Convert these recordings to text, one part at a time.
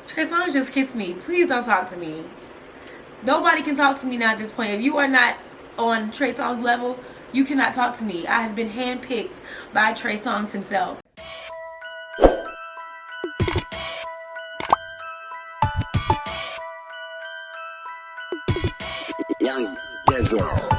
Trey Songz just kissed me. Please don't talk to me. Nobody can talk to me now at this point. If you are not on Trey Songz level, you cannot talk to me. I have been handpicked by Trey Songz himself. Young Desert.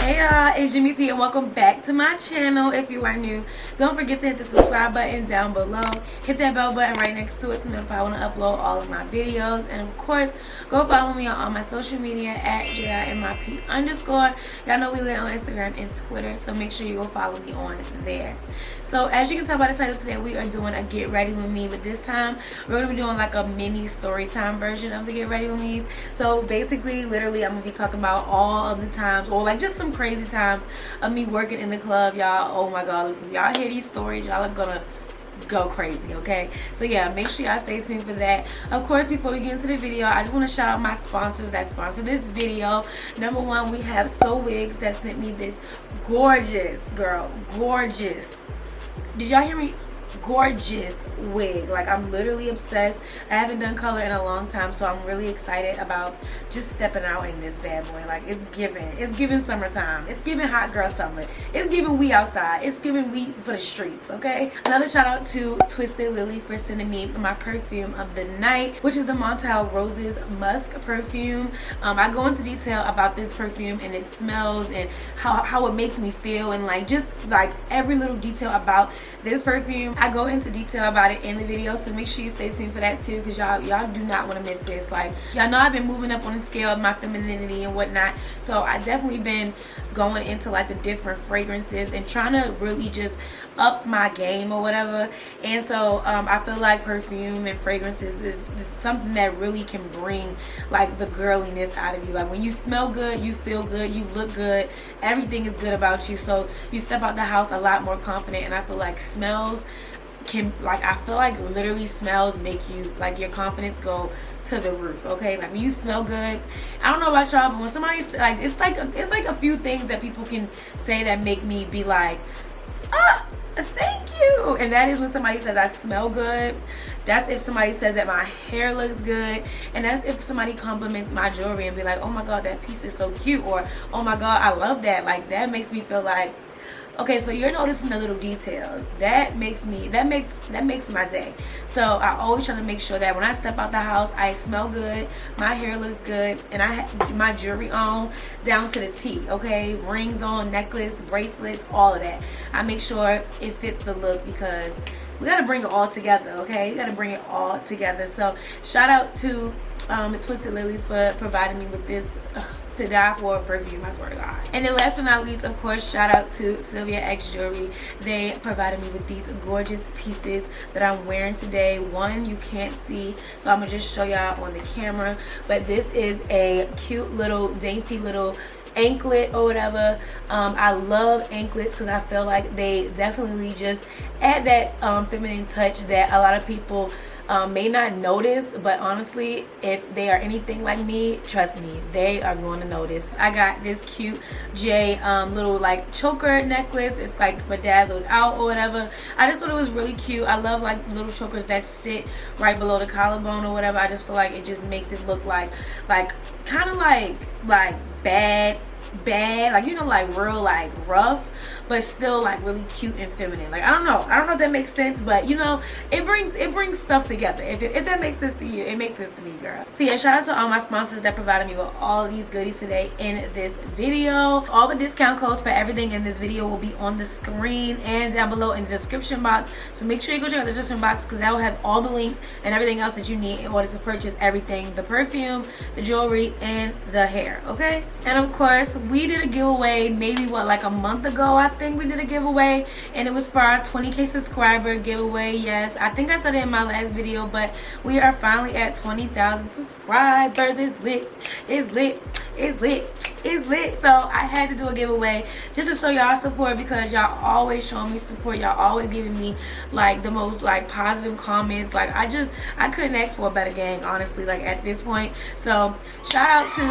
Hey y'all, it's Jimmy P and welcome back to my channel. If you are new, don't forget to hit the subscribe button down below. Hit that bell button right next to it to notify when I upload all of my videos. And of course, go follow me on all my social media at JIMIP_. Y'all know we live on Instagram and Twitter, so make sure you go follow me on there. So as you can tell by the title today, we are doing a Get Ready With Me, but this time we're going to be doing like a mini story time version of the Get Ready With Me's. So basically, literally, I'm going to be talking about all of the times, or like just some crazy times of me working in the club, y'all. Oh my god, listen, y'all hear these stories, y'all are gonna go crazy, okay? So yeah, make sure y'all stay tuned for that. Of course, before we get into the video, I just want to shout out my sponsors that sponsor this video. Number one, we have SOWIGS that sent me this gorgeous, girl, gorgeous, did y'all hear me? Gorgeous wig. Like, I'm literally obsessed. I haven't done color in a long time, so I'm really excited about just stepping out in this bad boy. Like, it's giving summertime. It's giving hot girl summer. It's giving we outside. It's giving we for the streets, okay? Another shout out to Twisted Lily for sending me my perfume of the night, which is the MONTALE Roses Musk perfume. I go into detail about this perfume and it smells and how it makes me feel, and like just like every little detail about this perfume. I go into detail about it in the video, so make sure you stay tuned for that too, because y'all do not want to miss this. Like, y'all know I've been moving up on the scale of my femininity and whatnot, so I definitely been going into like the different fragrances and trying to really just up my game or whatever. And so I feel like perfume and fragrances is something that really can bring like the girliness out of you. Like, when you smell good, you feel good, you look good, everything is good about you, so you step out the house a lot more confident. And I feel like smells can, like, I feel like literally smells make you, like, your confidence go to the roof, okay? Like, when you smell good, I don't know about y'all, but when somebody, like, it's like a few things that people can say that make me be like, ah, thank you. And that is when somebody says I smell good. That's if somebody says that my hair looks good. And that's if somebody compliments my jewelry and be like, oh my god, that piece is so cute, or oh my god, I love that. Like, that makes me feel like, okay, so you're noticing the little details. That makes my day. So I always try to make sure that when I step out the house, I smell good, my hair looks good, and I have my jewelry on down to the T, okay? Rings on, necklace, bracelets, all of that. I make sure it fits the look, because we gotta bring it all together, okay? You gotta bring it all together. So shout out to Twisted Lilies for providing me with this to die for perfume, I swear to god. And then last but not least, of course, shout out to SILVIA X Jewelry. They provided me with these gorgeous pieces that I'm wearing today. One you can't see, so I'm gonna just show y'all on the camera, but this is a cute little dainty little anklet or whatever. I love anklets because I feel like they definitely just add that feminine touch that a lot of people may not notice, but honestly, if they are anything like me, trust me, they are going to notice. I got this cute J little like choker necklace. It's like bedazzled out or whatever. I just thought it was really cute. I love like little chokers that sit right below the collarbone or whatever. I just feel like it just makes it look like kind of like bad, like, you know, like real like rough, but still like really cute and feminine. Like, I don't know if that makes sense, but you know, it brings stuff together. If that makes sense to you, it makes sense to me, girl. So yeah, shout out to all my sponsors that provided me with all of these goodies today in this video. All the discount codes for everything in this video will be on the screen and down below in the description box, so make sure you go check out the description box, because that will have all the links and everything else that you need in order to purchase everything: the perfume, the jewelry, and the hair, okay? And of course, we did a giveaway maybe like a month ago. I think we did a giveaway, and it was for our 20k subscriber giveaway. Yes, I think I said it in my last video, but we are finally at 20,000 subscribers. It's lit, it's lit, it's lit, it's lit. So I had to do a giveaway just to show y'all support, because y'all always showing me support. Y'all always giving me like the most like positive comments. Like, I couldn't ask for a better gang, honestly, like at this point. So shout out to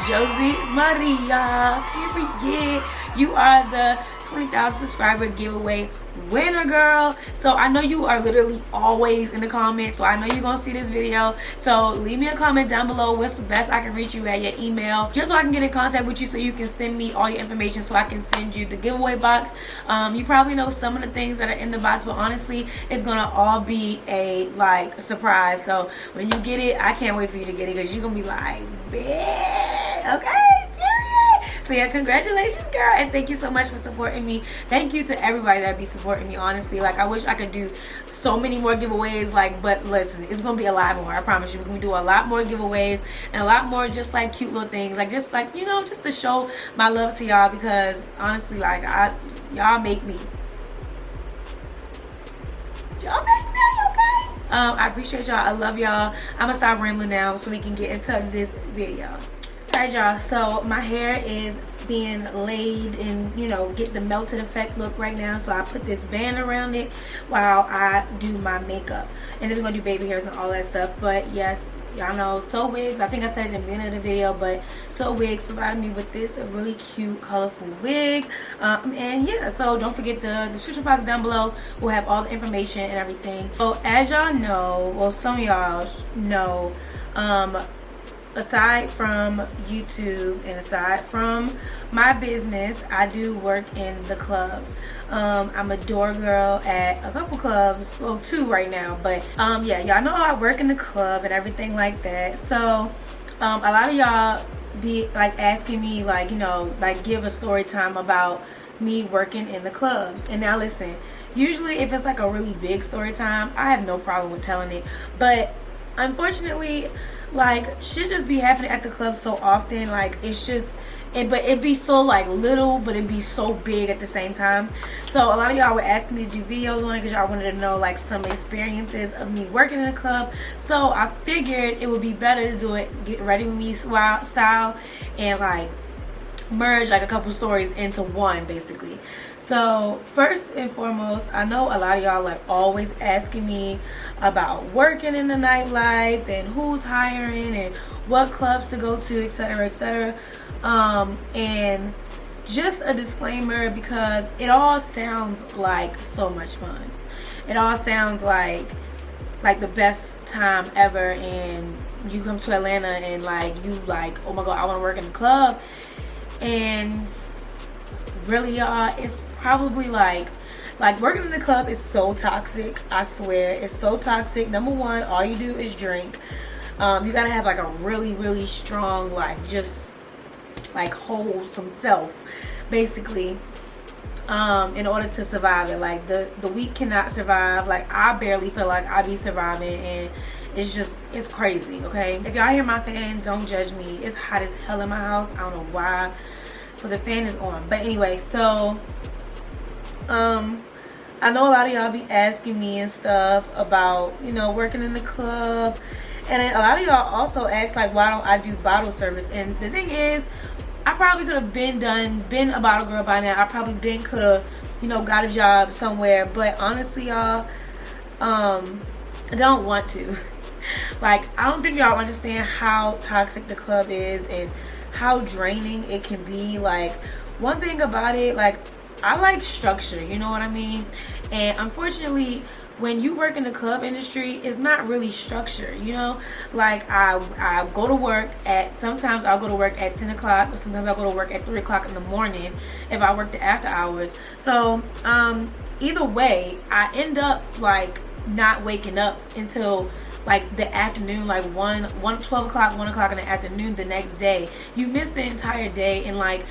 Josie Maria, period. You are the 20,000 subscriber giveaway winner, girl. So I know you are literally always in the comments, so I know you're gonna see this video. So leave me a comment down below what's the best I can reach you at, your email, just so I can get in contact with you, so you can send me all your information so I can send you the giveaway box. You probably know some of the things that are in the box, but honestly it's gonna all be a like surprise. So when you get it, I can't wait for you to get it, because you're gonna be like, bitch, okay, period. So yeah, congratulations, girl, and thank you so much for supporting me. Thank you to everybody that be supporting me, honestly. Like, I wish I could do so many more giveaways, like, but listen, it's gonna be a lot more, I promise you. We're gonna do a lot more giveaways and a lot more just like cute little things, like just like, you know, just to show my love to y'all, because honestly, like, y'all make me, okay? I appreciate y'all. I love y'all. I'm gonna stop rambling now so we can get into this video. Alright, y'all, so my hair is being laid and, you know, get the melted effect look right now. So I put this band around it while I do my makeup, and then we're gonna do baby hairs and all that stuff. But yes, y'all know SOWIGS, I think I said it in the beginning of the video, but SOWIGS provided me with this really cute colorful wig. And yeah, so don't forget the description box down below will have all the information and everything. So as y'all know, well, some of y'all know, aside from YouTube and aside from my business, I do work in the club. I'm a door girl at a couple clubs, well, 2 right now, but yeah, y'all know I work in the club and everything like that. So a lot of y'all be like asking me, like, you know, like give a story time about me working in the clubs. And now listen, usually if it's like a really big story time, I have no problem with telling it, but unfortunately, like, shit just be happening at the club so often. Like, it's just but it be so like little, but it be so big at the same time. So a lot of y'all were asking me to do videos on it because y'all wanted to know like some experiences of me working in the club. So I figured it would be better to do it get ready with me style and like merge like a couple stories into one, basically. So first and foremost, I know a lot of y'all like always asking me about working in the nightlife and who's hiring and what clubs to go to, etc., etc. And just a disclaimer, because it all sounds like so much fun. It all sounds like the best time ever, and you come to Atlanta and like you like, oh my god, I want to work in the club. And really, y'all, it's probably like working in the club is so toxic. I swear, it's so toxic. Number one, all you do is drink. You gotta have like a really strong, like just like wholesome self, basically, in order to survive it. Like the weak cannot survive. Like, I barely feel like I be surviving, and it's crazy. Okay, if y'all hear my fan, don't judge me. It's hot as hell in my house. I don't know why. So the fan is on. But anyway, so I know a lot of y'all be asking me and stuff about, you know, working in the club, and then a lot of y'all also ask like, why don't I do bottle service? And the thing is, I probably could have been a bottle girl by now. I probably could have, you know, got a job somewhere. But honestly, y'all, I don't want to. Like, I don't think y'all understand how toxic the club is and how draining it can be. Like, one thing about it, like, I like structure, you know what I mean? And unfortunately, when you work in the club industry, it's not really structured, you know? Like, I go to work at, sometimes I'll go to work at 10 o'clock, or sometimes I'll go to work at 3 o'clock in the morning if I work the after hours. So either way, I end up like not waking up until like the afternoon, like 12 o'clock, 1 o'clock in the afternoon the next day. You miss the entire day. And like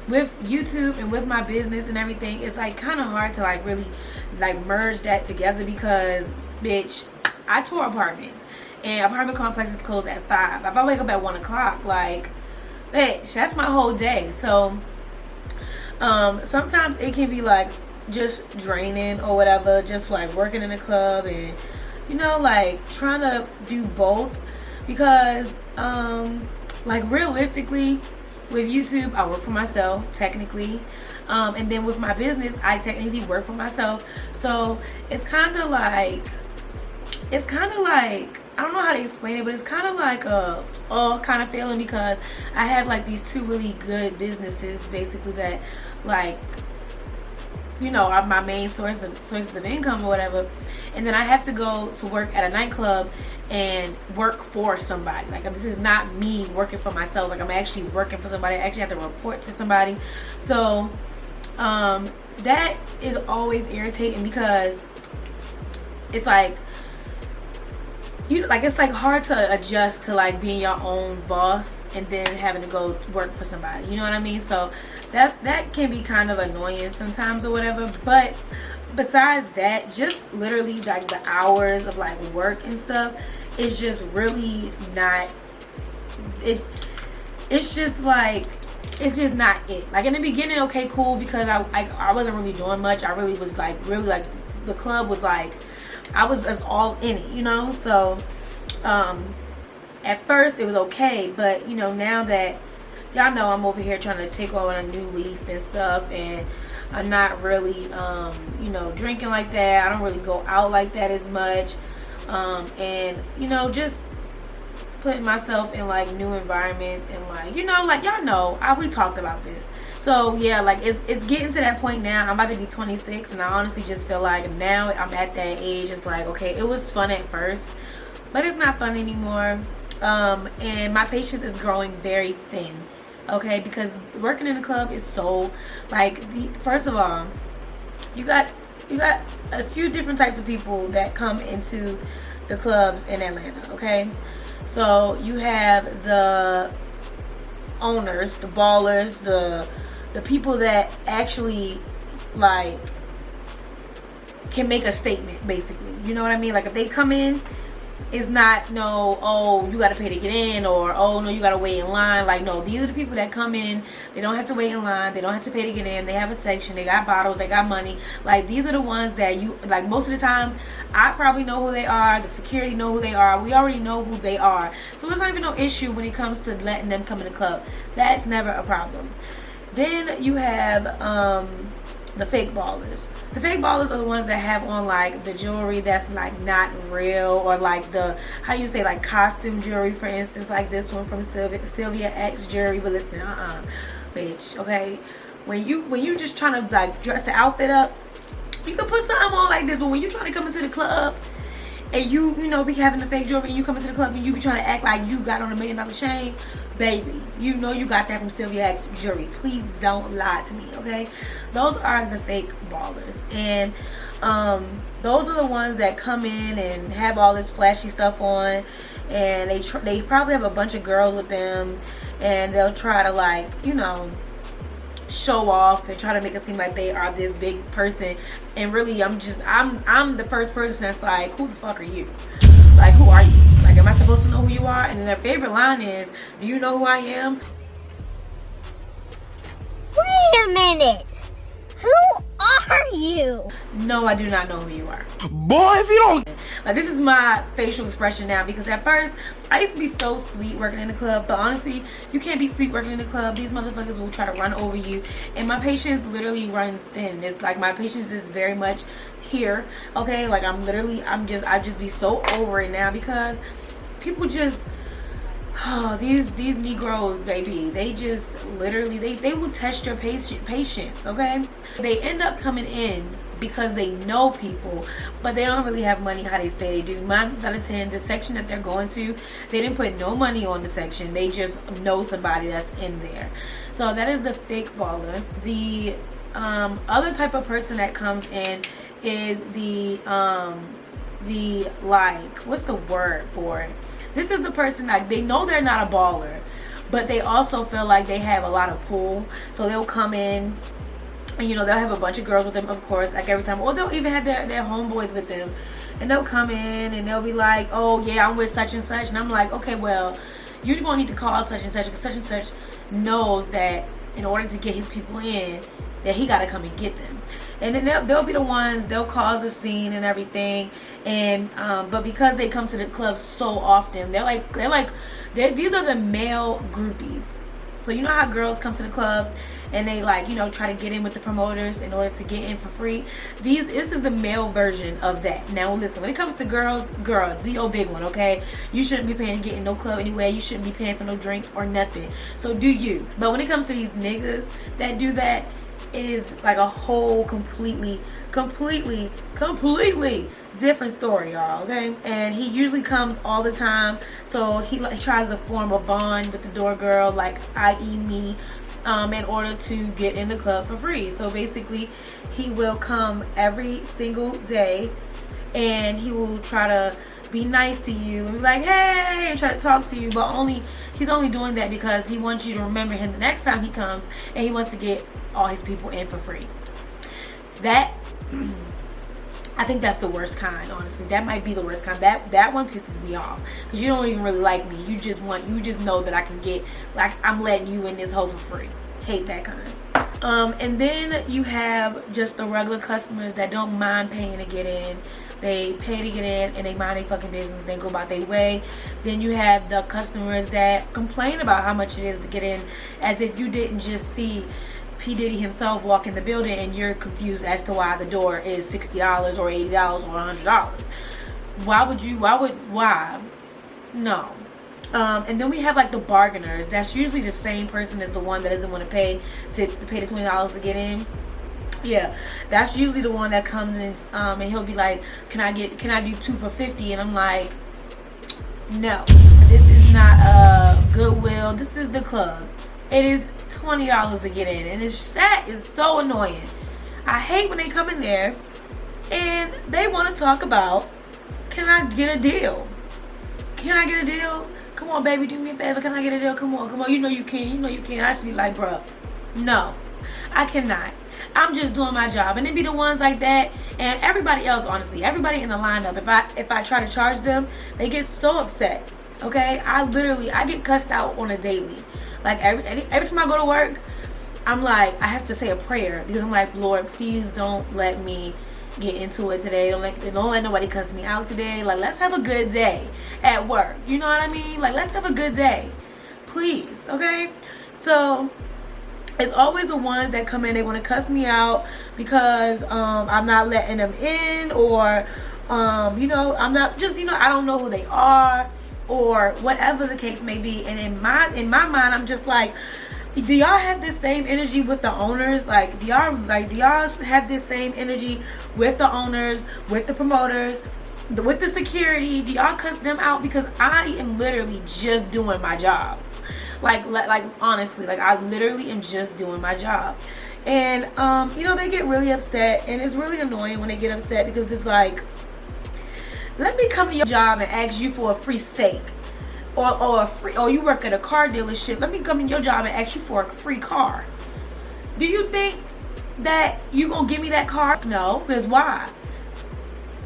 with YouTube and with my business and everything, it's like kind of hard to like really like merge that together, because bitch, I tour apartments and apartment complexes close at 5. If I wake up at 1 o'clock, like, bitch, that's my whole day. So sometimes it can be like just draining or whatever, just like working in a club and, you know, like trying to do both, because like realistically with YouTube, I work for myself technically, and then with my business, I technically work for myself. So it's kind of like I don't know how to explain it, but it's kind of like a kind of feeling, because I have like these 2 really good businesses basically that like you know, are my main sources of income or whatever. And then I have to go to work at a nightclub and work for somebody. Like, this is not me working for myself. Like, I'm actually working for somebody. I actually have to report to somebody. So that is always irritating, because it's like, it's like hard to adjust to like being your own boss and then having to go work for somebody, you know what I mean? So that can be kind of annoying sometimes or whatever. But besides that, just literally like the hours of like work and stuff is just really not it. It's just like, it's just not it. Like in the beginning, okay, cool, because I wasn't really doing much. I really was like, the club was like, I was just all in it, you know? So at first it was okay, but you know, now that y'all know I'm over here trying to take on a new leaf and stuff, and I'm not really you know, drinking like that. I don't really go out like that as much, and you know, just putting myself in like new environments, and like, you know, like y'all know, we talked about this. So yeah, like it's getting to that point now. I'm about to be 26, and I honestly just feel like now I'm at that age. It's like, okay, it was fun at first, but it's not fun anymore. And my patience is growing very thin, okay, because working in the club is so like, first of all, you got a few different types of people that come into the clubs in Atlanta, okay? So you have the owners, the ballers, the people that actually like can make a statement, basically, you know what I mean? Like if they come in, it's not no, oh, you gotta pay to get in, or oh no, you gotta wait in line. Like, no, these are the people that come in, they don't have to wait in line, they don't have to pay to get in, they have a section, they got bottles, they got money. Like, these are the ones that you, like, most of the time I probably know who they are, the security know who they are, we already know who they are, so it's not even no issue when it comes to letting them come in the club. That's never a problem. Then you have the fake ballers. The fake ballers are the ones that have on like the jewelry that's like not real, or like the, how you say, like costume jewelry, for instance, like this one from SILVIA X Jewelry. But listen, bitch, okay, when you just trying to like dress the outfit up, you can put something on like this, but when you trying to come into the club and you know, be having the fake jewelry, and you come into the club and you be trying to act like you got on $1 million chain, baby, you know you got that from SILVIA X Jewelry. Please don't lie to me, okay? Those are the fake ballers, and those are the ones that come in and have all this flashy stuff on, and they probably have a bunch of girls with them, and they'll try to, like, you know, show off and try to make it seem like they are this big person. And really, I'm the first person that's like, who the fuck are you? Like, who are you? Like, am I supposed to know who you are? And then their favorite line is, do you know who I am? Wait a minute. Who are you? No, I do not know who you are. Boy, if you don't. Like, this is my facial expression now, because at first I used to be so sweet working in the club, but honestly, you can't be sweet working in the club. These motherfuckers will try to run over you, and my patience literally runs thin. It's like my patience is very much here, okay? Like, I just be so over it now, because people just, these Negroes, baby, they just literally, they will test your patience, okay? They end up coming in because they know people, but they don't really have money how they say they do. 9 times out of 10, the section that they're going to, they didn't put no money on the section. They just know somebody that's in there. So that is the fake baller. The other type of person that comes in is the like, what's the word for it? This is the person, like, they know they're not a baller, but they also feel like they have a lot of pull. So they'll come in, and you know, they'll have a bunch of girls with them, of course, like every time, or they'll even have their homeboys with them, and they'll come in and they'll be like, oh yeah, I'm with such and such, and I'm like, okay, well, you're gonna need to call such and such, because such and such knows that in order to get his people in, that he gotta come and get them. And then they'll be the ones, they'll cause a scene and everything, and but because they come to the club so often, these are the male groupies. So you know how girls come to the club and they, like, you know, try to get in with the promoters in order to get in for free. This is the male version of that. Now listen, when it comes to girls, girl, do your big one, okay? You shouldn't be paying to get in no club anyway. You shouldn't be paying for no drinks or nothing. So do you. But when it comes to these niggas that do that, it is like a whole completely different story, y'all, okay? And he usually comes all the time, so he tries to form a bond with the door girl, like i.e. me, in order to get in the club for free. So basically, he will come every single day, and he will try to be nice to you and be like, hey, and try to talk to you, but he's only doing that because he wants you to remember him the next time he comes, and he wants to get all his people in for free. That I think that's the worst kind, honestly. That might be the worst kind. That one pisses me off, because you don't even really like me. You just know that I can get, like, I'm letting you in this hole for free. Hate that kind. And then you have just the regular customers that don't mind paying to get in. They pay to get in and they mind their fucking business. They go about their way. Then you have the customers that complain about how much it is to get in, as if you didn't just see P. Diddy himself walk in the building and you're confused as to why the door is $60 or $80 or $100. Why? No. And then we have like the bargainers. That's usually the same person as the one that doesn't want to pay the $20 to get in. Yeah, that's usually the one that comes in, and he'll be like, can I do 2 for $50? And I'm like, no, this is not Goodwill. This is the club. It is $20 to get in, and that is so annoying. I hate when they come in there and they want to talk about, can I get a deal? Can I get a deal? Come on, baby, do me a favor. Can I get a deal? Come on. You know you can. I should be like, bruh, no, I cannot. I'm just doing my job. And it be the ones like that, and everybody else, honestly, everybody in the lineup, if I try to charge them, they get so upset. Okay, I get cussed out on a daily. Like every time I go to work, I'm like, I have to say a prayer, because I'm like, Lord, please don't let me get into it today. Don't let nobody cuss me out today. Like, let's have a good day at work. You know what I mean? Like, let's have a good day, please. Okay, so it's always the ones that come in, they want to cuss me out because I'm not letting them in, or I'm not, just, I don't know who they are, or whatever the case may be. And in my mind, I'm just like, do y'all have this same energy with the owners? Like, do y'all have this same energy with the owners, with the promoters, with the security? Do y'all cuss them out? Because I am literally just doing my job. Like honestly, like, I literally am just doing my job. And they get really upset, and it's really annoying when they get upset, because it's like, let me come to your job and ask you for a free steak, or you work at a car dealership. Let me come in your job and ask you for a free car. Do you think that you gonna give me that car? No, because why?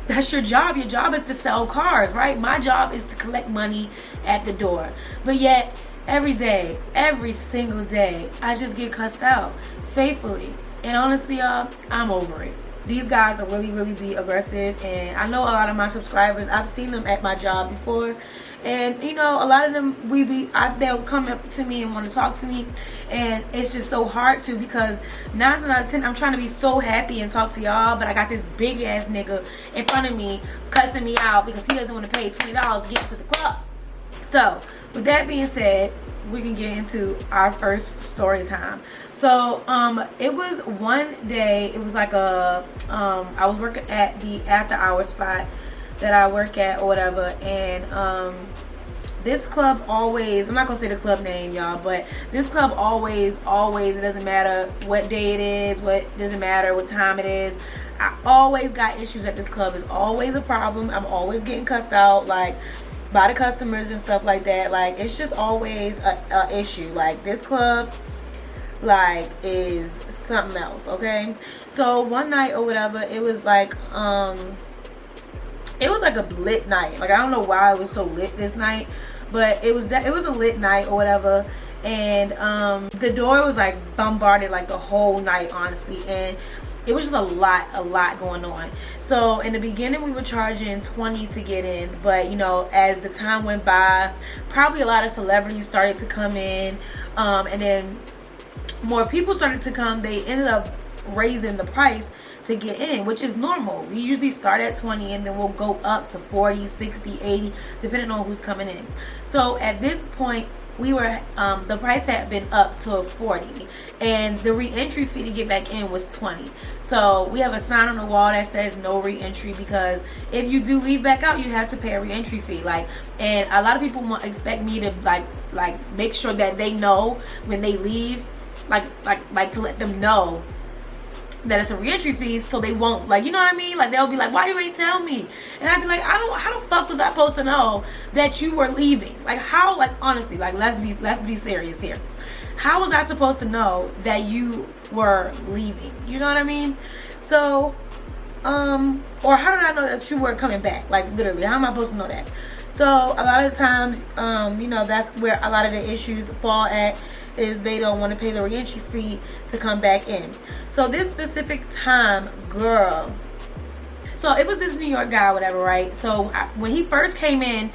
That's your job. Your job is to sell cars, right? My job is to collect money at the door. But yet, every day, every single day, I just get cussed out faithfully. And honestly, y'all, I'm over it. These guys are really aggressive, and I know a lot of my subscribers, I've seen them at my job before, and a lot of them, they'll come up to me and want to talk to me, and it's just so hard to, because 9 times out of 10, I'm trying to be so happy and talk to y'all, but I got this big ass nigga in front of me cussing me out because he doesn't want to pay $20 to get into the club. So with that being said, we can get into our first story time. So it was one day, it was like I was working at the after hour spot that I work at or whatever, and this club always, I'm not gonna say the club name, y'all, but this club always, it doesn't matter what day it is, doesn't matter what time it is, I always got issues at this club. It's always a problem. I'm always getting cussed out, like, by the customers and stuff like that. Like, it's just always a issue. Like, this club, like, is something else, okay? So one night or whatever, it was like a lit night. Like, I don't know why it was so lit this night, but it was a lit night or whatever. And the door was like bombarded like the whole night, honestly, and it was just a lot going on. So in the beginning, we were charging $20 to get in, but as the time went by, probably a lot of celebrities started to come in, and then more people started to come. They ended up raising the price to get in, which is normal. We usually start at 20 and then we'll go up to 40, 60, 80, depending on who's coming in. So at this point, we were the price had been up to 40, and the re-entry fee to get back in was 20. So we have a sign on the wall that says no re-entry, because if you do leave back out, you have to pay a re-entry fee. Like, and a lot of people expect me to like make sure that they know when they leave, like to let them know that it's a re-entry fee, so they won't, like, you know what I mean? Like, they'll be like, why you ain't tell me? And I'd be like, how the fuck was I supposed to know that you were leaving? Like, how, like, honestly, like, let's be serious here. How was I supposed to know that you were leaving? You know what I mean? So, or how did I know that you were coming back? Like, literally, how am I supposed to know that? So, a lot of times, you know, that's where a lot of the issues fall at, is they don't want to pay the re-entry fee to come back in. So this specific time, girl, so it was this New York guy, whatever, right? So when he first came in,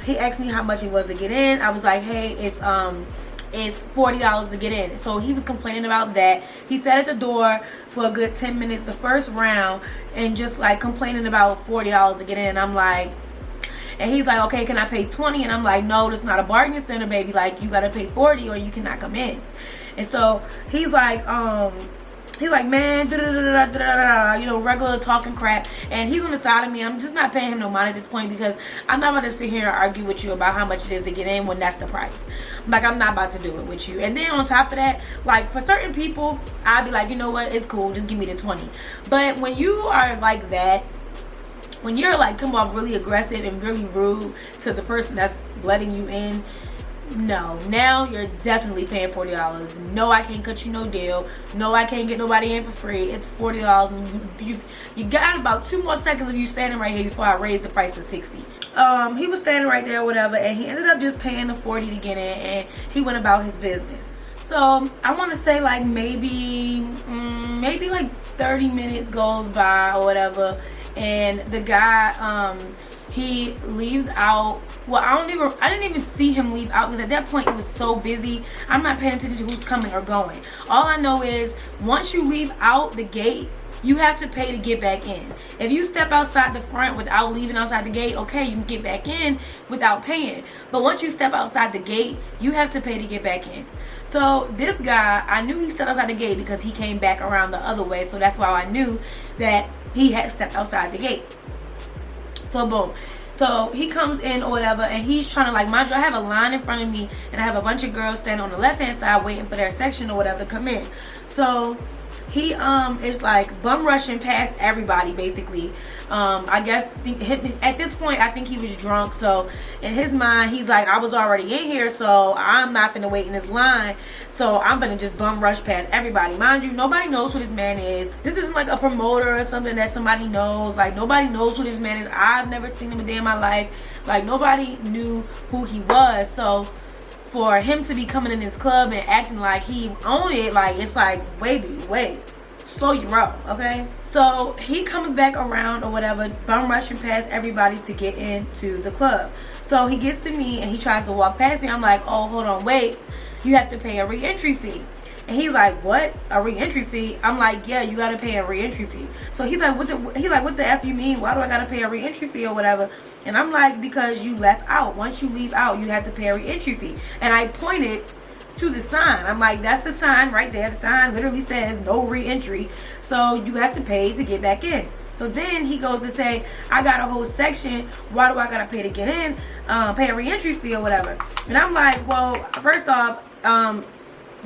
he asked me how much it was to get in. I was like, hey, it's $40 to get in. So he was complaining about that. He sat at the door for a good 10 minutes the first round and just like complaining about $40 to get in. I'm like, and he's like, okay, can I pay 20? And I'm like, no, this is not a bargaining center, baby. Like, you gotta pay 40 or you cannot come in. And so he's like, man, you know, regular talking crap. And he's on the side of me. I'm just not paying him no mind at this point, because I'm not about to sit here and argue with you about how much it is to get in when that's the price. Like, I'm not about to do it with you. And then on top of that, like, for certain people, I'd be like, you know what, it's cool, just give me the 20. But when you are like that, when you're like come off really aggressive and really rude to the person that's letting you in, no, now you're definitely paying $40. No, I can't cut you no deal. No, I can't get nobody in for free. It's $40, and you got about 2 more seconds of you standing right here before I raise the price to 60. He was standing right there, whatever, and he ended up just paying the 40 to get in, and he went about his business. So I want to say like maybe like 30 minutes goes by or whatever, and the guy he leaves out. Well, I didn't even see him leave out, because at that point it was so busy. I'm not paying attention to who's coming or going. All I know is once you leave out the gate, you have to pay to get back in. If you step outside the front without leaving outside the gate, okay, you can get back in without paying. But once you step outside the gate, you have to pay to get back in. So this guy, I knew he stepped outside the gate because he came back around the other way. So that's why I knew that he had stepped outside the gate. So boom. So he comes in or whatever, and he's trying to, like, mind you, I have a line in front of me, and I have a bunch of girls standing on the left hand side waiting for their section or whatever to come in. So he is like bum rushing past everybody basically. I guess at this point I think he was drunk, so in his mind he's like, I was already in here, so I'm not gonna wait in this line, so I'm gonna just bum rush past everybody. Mind you, nobody knows who this man is. This isn't like a promoter or something that somebody knows. Like, nobody knows who this man is. I've never seen him a day in my life. Like, nobody knew who he was. So for him to be coming in this club and acting like he owned it, like, it's like, baby, wait, slow your roll, okay? So he comes back around or whatever, bum rushing past everybody to get into the club. So he gets to me and he tries to walk past me. I'm like, oh, hold on, wait, you have to pay a re-entry fee. And he's like, what? A re-entry fee? I'm like, yeah, you gotta pay a re-entry fee. So he's like, what the F you mean? Why do I gotta pay a re-entry fee or whatever? And I'm like, because you left out. Once you leave out, you have to pay a re-entry fee. And I pointed to the sign. I'm like, that's the sign right there. The sign literally says no re-entry. So you have to pay to get back in. So then he goes to say, I got a whole section. Why do I gotta pay to get in? Pay a re-entry fee or whatever. And I'm like, well, first off,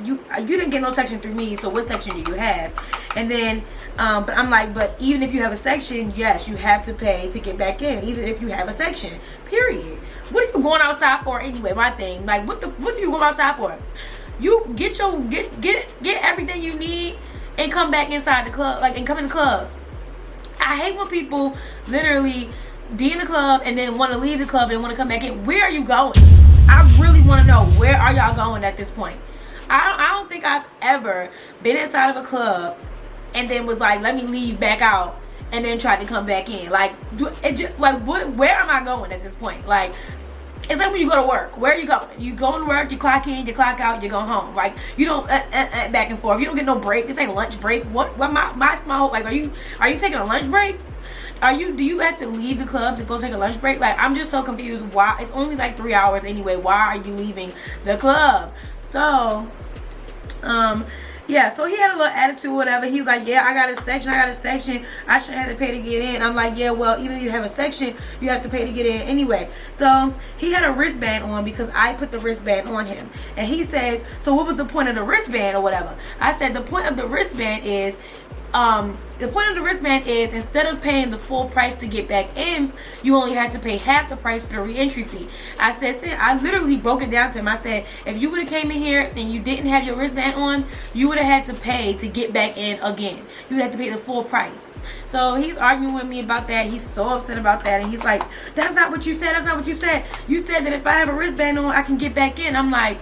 you didn't get no section through me, so what section do you have? And then but I'm like, but even if you have a section, yes, you have to pay to get back in, even if you have a section, period. What are you going outside for anyway? My thing, like, what do you go outside for? You get everything you need and come back inside the club, like, and come in the club. I hate when people literally be in the club and then want to leave the club and want to come back in. Where are you going? I really want to know, where are y'all going at this point? I don't think I've ever been inside of a club and then was like, let me leave back out, and then tried to come back in. Like, where am I going at this point? Like, it's like when you go to work. Where are you going? You go to work, you clock in, you clock out, you go home. Like, you don't back and forth. You don't get no break. This ain't lunch break. What my small, like, are you taking a lunch break? Do you have to leave the club to go take a lunch break? Like, I'm just so confused. Why? It's only like 3 hours anyway. Why are you leaving the club? So, yeah, so he had a little attitude, whatever. He's like, yeah, I got a section. I shouldn't have to pay to get in. I'm like, yeah, well, even if you have a section, you have to pay to get in anyway. So he had a wristband on because I put the wristband on him. And he says, so what was the point of the wristband or whatever? I said, the point of the wristband is, instead of paying the full price to get back in, you only have to pay half the price for the re-entry fee. I said to him, I literally broke it down to him. I said, if you would have came in here and you didn't have your wristband on, you would have had to pay to get back in again. You would have to pay the full price. So he's arguing with me about that. He's so upset about that. And he's like, that's not what you said. That's not what you said. You said that if I have a wristband on, I can get back in. I'm like,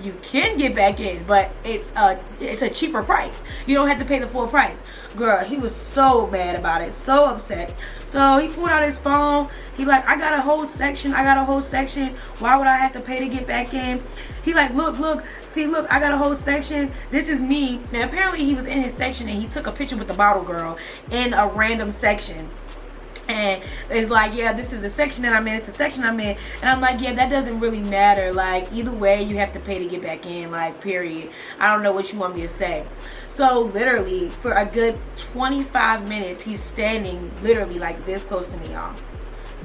you can get back in, but it's a cheaper price. You don't have to pay the full price. Girl, he was so mad about it, so upset. So he pulled out his phone. He like, I got a whole section. Why would I have to pay to get back in? He like, look, I got a whole section. This is me. And apparently he was in his section and he took a picture with the bottle girl in a random section. And it's like, yeah, this is the section that I'm in. It's the section I'm in. And I'm like, yeah, that doesn't really matter. Like, either way, you have to pay to get back in. Like, period. I don't know what you want me to say. So, literally, for a good 25 minutes, he's standing literally like this close to me, y'all.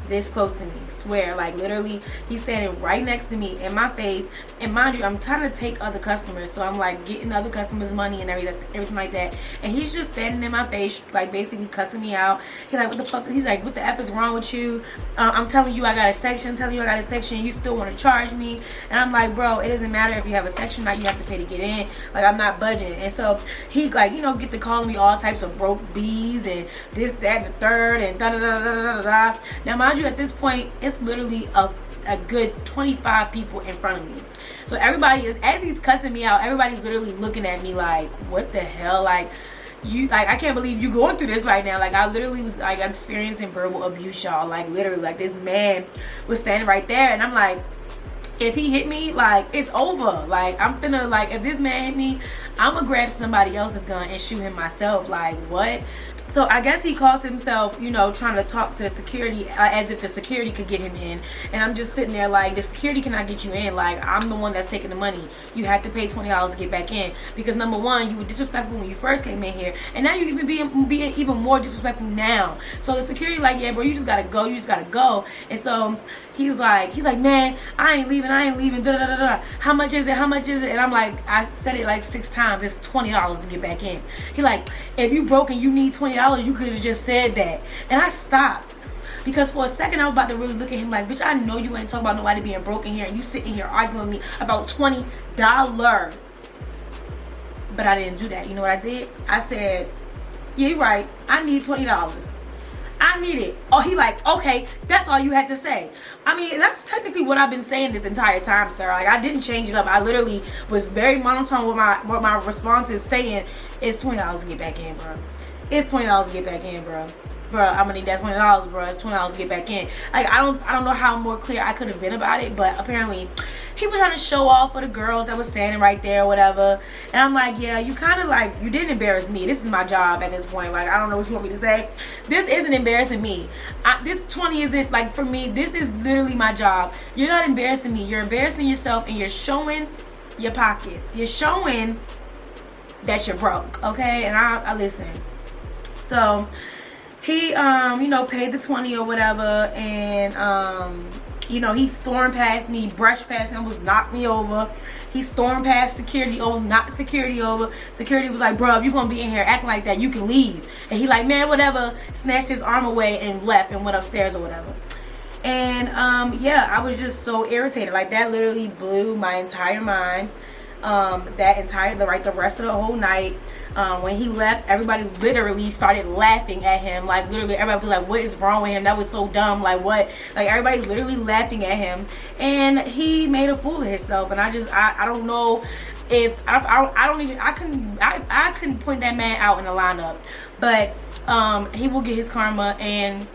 This close to me, swear. Like, literally, he's standing right next to me in my face. And mind you, I'm trying to take other customers, so I'm like getting other customers money and everything like that. And he's just standing in my face, like basically cussing me out. He's like, what the fuck? He's like, what the F is wrong with you? I'm telling you I got a section. You still want to charge me? And I'm like, bro, it doesn't matter if you have a section or not. You have to pay to get in. Like, I'm not budging. And so he like, get to calling me all types of broke bees and this, that, and the third and da da da da da da. Now, mind you, at this point, it's literally a good 25 people in front of me. So everybody is, as he's cussing me out, everybody's literally looking at me like, what the hell? Like, you, like, I can't believe you going through this right now. Like, I literally was like experiencing verbal abuse, y'all. Like, literally, like, this man was standing right there, and I'm like, if he hit me, like, it's over. Like, I'm finna, like, if this man hit me, I'm gonna grab somebody else's gun and shoot him myself. Like, what? So I guess he calls himself, trying to talk to the security as if the security could get him in. And I'm just sitting there like, the security cannot get you in. Like, I'm the one that's taking the money. You have to pay $20 to get back in. Because number one, you were disrespectful when you first came in here. And now you even being even more disrespectful now. So the security like, yeah, bro, you just gotta go. You just gotta go. And so he's like, man, I ain't leaving. Da, da, da, da. How much is it? And I'm like, I said it like 6 times. It's $20 to get back in. He like, if you broke and you need $20, you could have just said that. And I stopped. Because for a second, I was about to really look at him like, bitch, I know you ain't talking about nobody being broken here. And you sitting here arguing with me about $20. But I didn't do that. You know what I did? I said, yeah, you're right. I need $20. I need it. Oh, he like, okay, that's all you had to say. I mean, that's technically what I've been saying this entire time, sir. Like, I didn't change it up. I literally was very monotone with my responses, saying it's $20 to get back in, bro. It's $20 to get back in, bro. Bro, I'm gonna need that $20, bro. It's $20 to get back in. Like, I don't know how more clear I could have been about it, but apparently he was trying to show off for the girls that was standing right there or whatever. And I'm like, yeah, you kind of like, you didn't embarrass me. This is my job at this point. Like, I don't know what you want me to say. This isn't embarrassing me. This 20 isn't, like, for me, this is literally my job. You're not embarrassing me. You're embarrassing yourself, and you're showing your pockets. You're showing that you're broke, okay? And I listen. So he paid the 20 or whatever, and he stormed past me, brushed past me, almost knocked me over. He stormed past security, almost knocked security over. Security was like, bro, if you're gonna be in here acting like that, you can leave. And he like, man, whatever, snatched his arm away and left and went upstairs or whatever. And yeah, I was just so irritated. Like, that literally blew my entire mind. The rest of the whole night. When he left, everybody literally started laughing at him. Like, literally everybody was like, what is wrong with him? That was so dumb. Like, what? Like, everybody's literally laughing at him, and he made a fool of himself. And I don't know if I couldn't point that man out in the lineup, but he will get his karma. And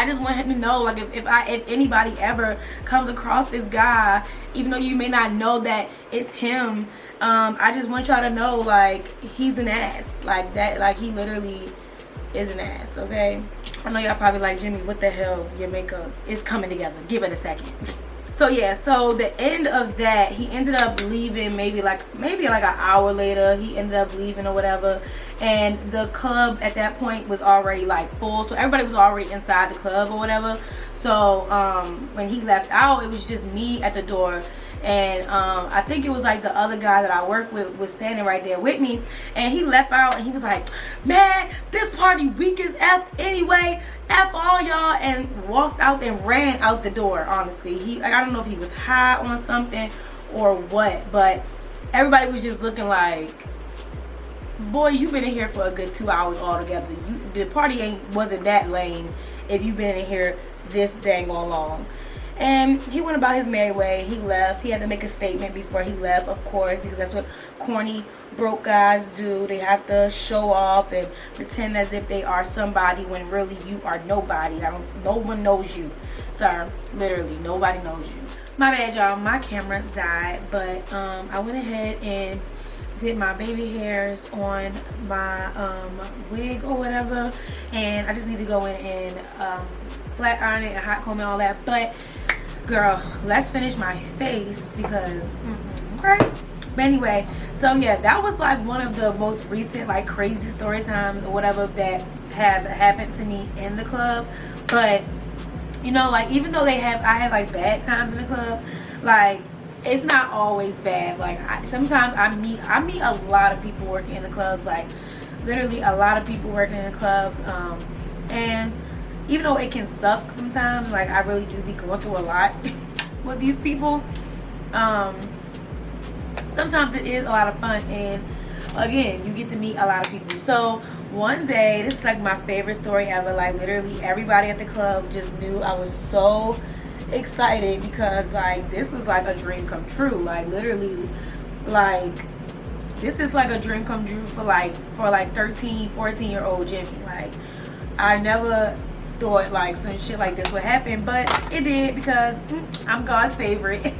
I just want him to know, like, if anybody ever comes across this guy, even though you may not know that it's him, I just want y'all to know, like, he's an ass. Like, that, like, he literally is an ass, okay? I know y'all probably like, Jimmy, what the hell? Your makeup is coming together. Give it a second. So yeah, so the end of that, he ended up leaving maybe like an hour later. He ended up leaving or whatever, and the club at that point was already like full, so everybody was already inside the club or whatever. So when he left out, it was just me at the door, and I think it was like the other guy that I work with was standing right there with me, and he left out and he was like, man, this party weak as F anyway, F all y'all, and walked out and ran out the door. Honestly, he, like, I don't know if he was high on something or what, but everybody was just looking like, boy, you've been in here for a good 2 hours altogether. The party wasn't that lame if you've been in here this dang long. And he went about his merry way. He left. He had to make a statement before he left, of course, because that's what corny broke guys do. They have to show off and pretend as if they are somebody when really you are nobody. No one knows you, sir. Literally nobody knows you. My bad, y'all. My camera died, but I went ahead and did my baby hairs on my wig or whatever, and I just need to go in and flat iron it and hot comb and all that. But girl, let's finish my face because okay. But anyway, so yeah, that was like one of the most recent like crazy story times or whatever that have happened to me in the club. But you know, like, even though I have like bad times in the club, like, it's not always bad. Like, sometimes I meet a lot of people working in the clubs, like literally a lot of people working in the clubs, and even though it can suck sometimes, like, I really do be going through a lot with these people, sometimes it is a lot of fun, and again, you get to meet a lot of people. So one day, this is like my favorite story ever, like literally everybody at the club just knew I was so excited because like this was like a dream come true. Like literally, like this is like a dream come true for like 13, 14-year-old Jimmy. Like, I never thought like some shit like this would happen, but it did because I'm God's favorite.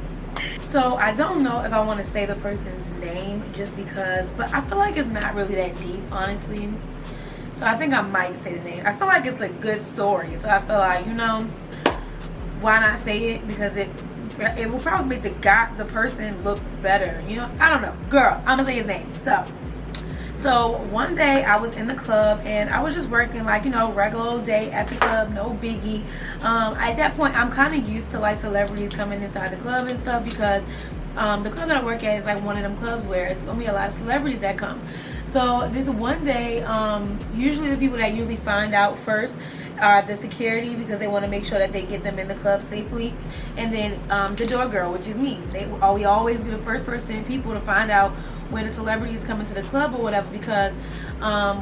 So I don't know if I want to say the person's name just because, but I feel like it's not really that deep, honestly. So I think I might say the name. I feel like it's a good story, so I feel like, you know, why not say it? Because it will probably make the person look better, you know. I don't know, girl, I'm gonna say his name. So one day I was in the club and I was just working, like, you know, regular old day at the club, no biggie. At that point I'm kind of used to like celebrities coming inside the club and stuff because the club that I work at is like one of them clubs where it's gonna be a lot of celebrities that come. So this one day, usually the people that usually find out first are the security, because they want to make sure that they get them in the club safely, and then the door girl, which is me. We always be the first people to find out when a celebrity is coming to the club or whatever, because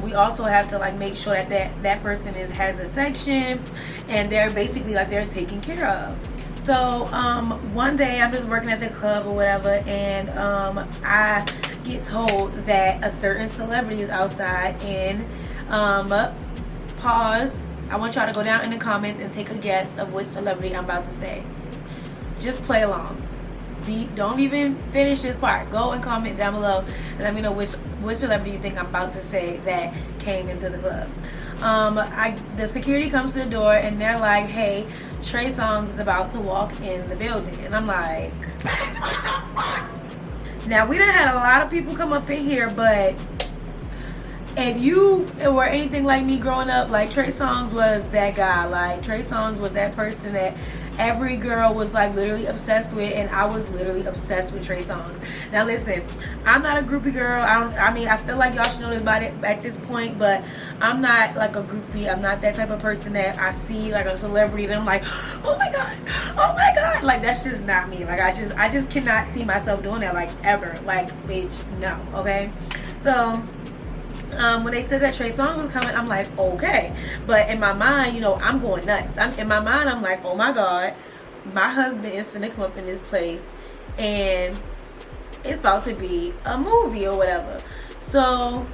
we also have to like make sure that person has a section and they're basically like they're taken care of. So one day I'm just working at the club or whatever, and I get told that a certain celebrity is outside, and pause, I want y'all to go down in the comments and take a guess of which celebrity I'm about to say. Just play along. Don't even finish this part. Go and comment down below and let me know which celebrity you think I'm about to say that came into the club. The security comes to the door and they're like, hey, Trey Songz is about to walk in the building. And I'm like, bitch, what the fuck? Now, we done had a lot of people come up in here, but if you were anything like me growing up, like, Trey Songz was that guy. Like, Trey Songz was that person that every girl was like literally obsessed with, and I was literally obsessed with Trey Songz. Now listen, I'm not a groupie girl. I mean, I feel like y'all should know about it at this point, but I'm not like a groupie. I'm not that type of person that I see like a celebrity and I'm like, oh my god, oh my god. Like, that's just not me. Like, I just cannot see myself doing that, like, ever. Like, bitch, no. Okay, so when they said that Trey Songz was coming, I'm like, okay. But in my mind, you know, I'm going nuts. In my mind, I'm like, oh my god, my husband is finna come up in this place and it's about to be a movie or whatever. So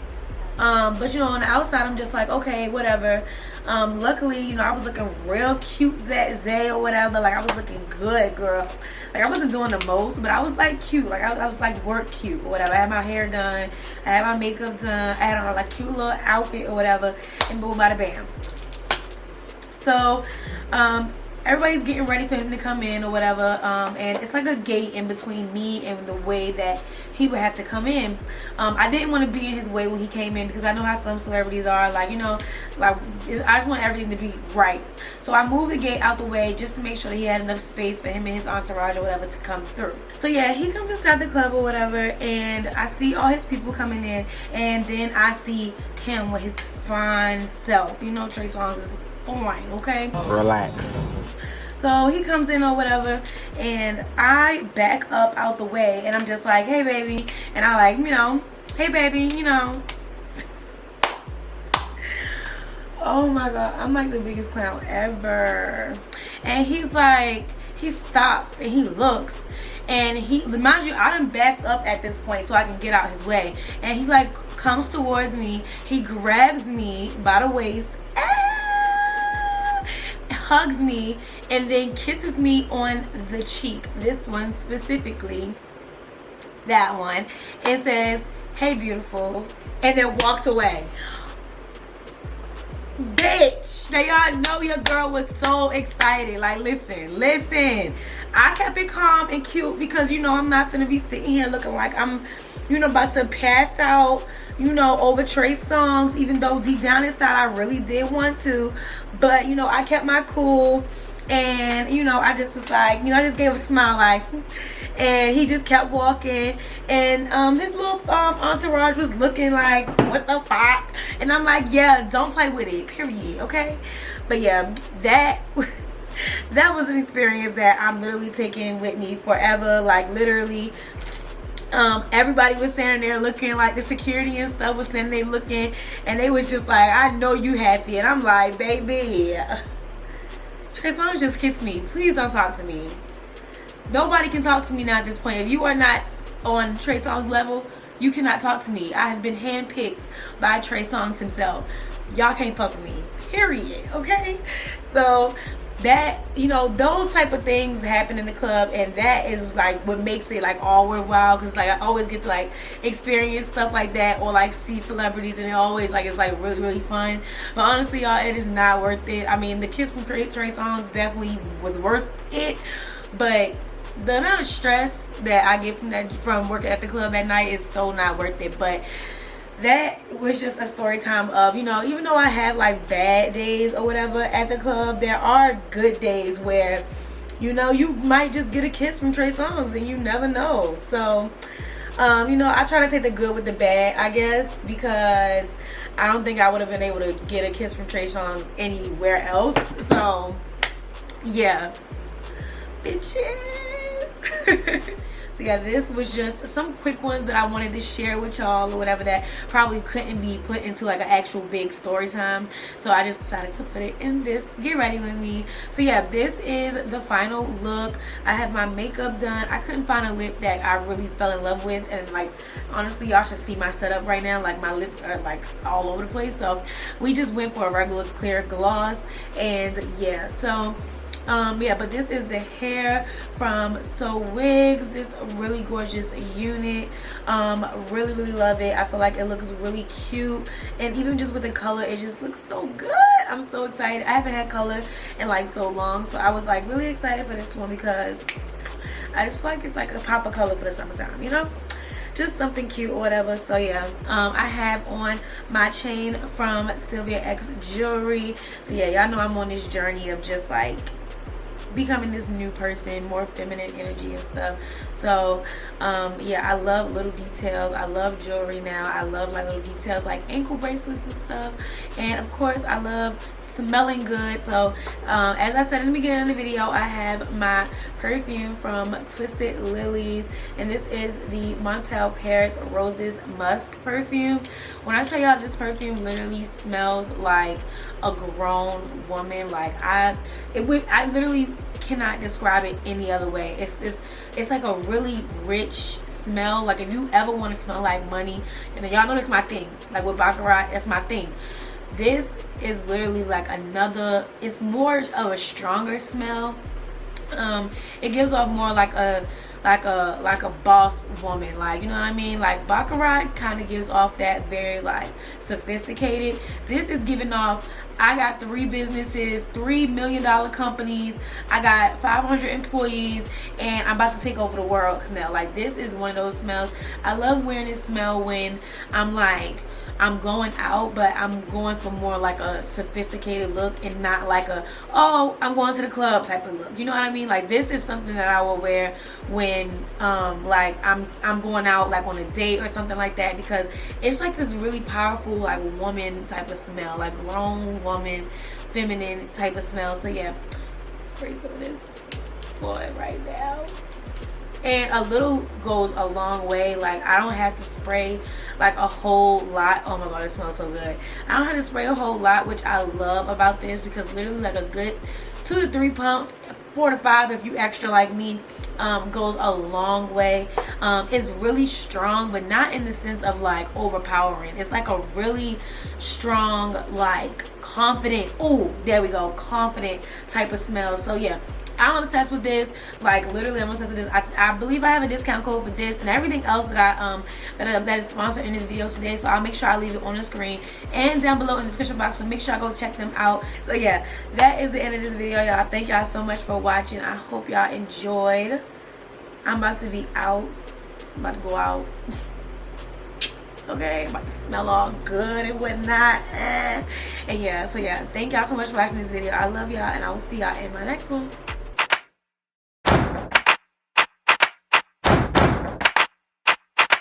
but you know, on the outside I'm just like, okay, whatever. Luckily, you know, I was looking real cute, Zay or whatever. Like, I was looking good, girl. Like, I wasn't doing the most, but I was like cute. Like, I was like work cute or whatever. I had my hair done, I had my makeup done, I had on like cute little outfit or whatever, and boom, bada bam. So everybody's getting ready for him to come in or whatever, and it's like a gate in between me and the way that he would have to come in. I didn't want to be in his way when he came in because I know how some celebrities are, like, you know, like, I just want everything to be right. So I moved the gate out the way just to make sure that he had enough space for him and his entourage or whatever to come through. So yeah, he comes inside the club or whatever, and I see all his people coming in, and then I see him with his fine self. You know, Trey Songz is fine, okay? Relax. So he comes in or whatever, and I back up out the way, and I'm just like, hey baby, and I like, you know, hey baby, you know. Oh my god, I'm like the biggest clown ever. And he's like, he stops and he looks, and he, mind you, I done backed up at this point so I can get out his way, and he like comes towards me, he grabs me by the waist, hugs me, and then kisses me on the cheek, this one specifically, that one, and says, hey beautiful, and then walks away. Bitch, now y'all know your girl was so excited. Like, listen, I kept it calm and cute because, you know, I'm not gonna be sitting here looking like I'm, you know, about to pass out, you know, over Trey Songz, even though deep down inside I really did want to. But, you know, I kept my cool, and, you know, I just was like, you know, I just gave a smile, like, and he just kept walking, and his little entourage was looking like, what the fuck? And I'm like, yeah, don't play with it, period, okay? But yeah, that was an experience that I'm literally taking with me forever. Like, literally, everybody was standing there looking, like the security and stuff was standing there looking, and they was just like, I know you happy. And I'm like, baby, Trey Songz just kissed me, please don't talk to me. Nobody can talk to me now at this point. If you are not on Trey Songz level, you cannot talk to me. I have been handpicked by Trey Songz himself. Y'all can't fuck with me, period, okay? So that, you know, those type of things happen in the club, and that is like what makes it like all worthwhile, because like I always get to like experience stuff like that, or like see celebrities, and it always like, it's like really fun. But honestly, y'all, it is not worth it. I mean, the kiss from Trey Songz definitely was worth it, but the amount of stress that I get from working at the club at night is so not worth it. But that was just a story time of, you know, even though I have like bad days or whatever at the club, there are good days where, you know, you might just get a kiss from Trey Songz, and you never know. So you know, I try to take the good with the bad, I guess, because I don't think I would have been able to get a kiss from Trey Songz anywhere else. So yeah, bitches. So yeah, this was just some quick ones that I wanted to share with y'all or whatever, that probably couldn't be put into like an actual big story time. So I just decided to put it in this Get Ready With Me. So yeah, this is the final look. I have my makeup done. I couldn't find a lip that I really fell in love with, and like honestly, y'all should see my setup right now. Like, my lips are like all over the place. So we just went for a regular clear gloss, and yeah, so yeah, but this is the hair from SOWIGS, this really gorgeous unit. Really love it. I feel like it looks really cute, and even just with the color, it just looks so good. I'm so excited. I haven't had color in like so long, so I was like really excited for this one because I just feel like it's like a pop of color for the summertime, you know, just something cute or whatever. So yeah, I have on my chain from SILVIA X Jewelry. So yeah, y'all know I'm on this journey of just like becoming this new person, more feminine energy and stuff. So yeah, I love little details. I love jewelry now. I love like little details like ankle bracelets and stuff, and of course I love smelling good. So as I said in the beginning of the video, I have my perfume from Twisted Lilies, and this is the MONTALE Paris Roses Musk perfume. When I tell y'all, this perfume literally smells like a grown woman. Like I literally cannot describe it any other way. It's like a really rich smell. Like if you ever want to smell like money, and y'all know that's my thing, like with Baccarat, that's my thing. this is literally like another, it's more of a stronger smell. It gives off more like a boss woman, like, you know what I mean? Like Baccarat kind of gives off that very like sophisticated. This is giving off, I got 3 businesses, $3 million companies, I got 500 employees, and I'm about to take over the world smell. Like, this is one of those smells. I love wearing this smell when I'm like, I'm going out, but I'm going for more like a sophisticated look and not like a, oh, I'm going to the club type of look. You know what I mean? Like, this is something that I will wear when like I'm going out like on a date or something like that, because it's like this really powerful like woman type of smell, like grown woman, feminine type of smell. So yeah, spray some of this boy right now. And a little goes a long way. Like, I don't have to spray like a whole lot. Oh my god, it smells so good. I don't have to spray a whole lot, which I love about this, because literally like a good 2 to 3 pumps, 4 to 5 if you extra like me, goes a long way. It's really strong, but not in the sense of like overpowering. It's like a really strong, like confident, oh there we go, confident type of smell. So yeah, I'm obsessed with this. Like, literally I'm obsessed with this. I believe I have a discount code for this and everything else that I that is sponsored in this video today, so I'll make sure I leave it on the screen and down below in the description box, so make sure I go check them out. So yeah, that is the end of this video, y'all. Thank y'all so much for watching. I hope y'all enjoyed. I'm about to be out. I'm about to go out. Okay, I'm about to smell all good and whatnot. And yeah, so yeah, thank y'all so much for watching this video. I love y'all, and I will see y'all in my next one.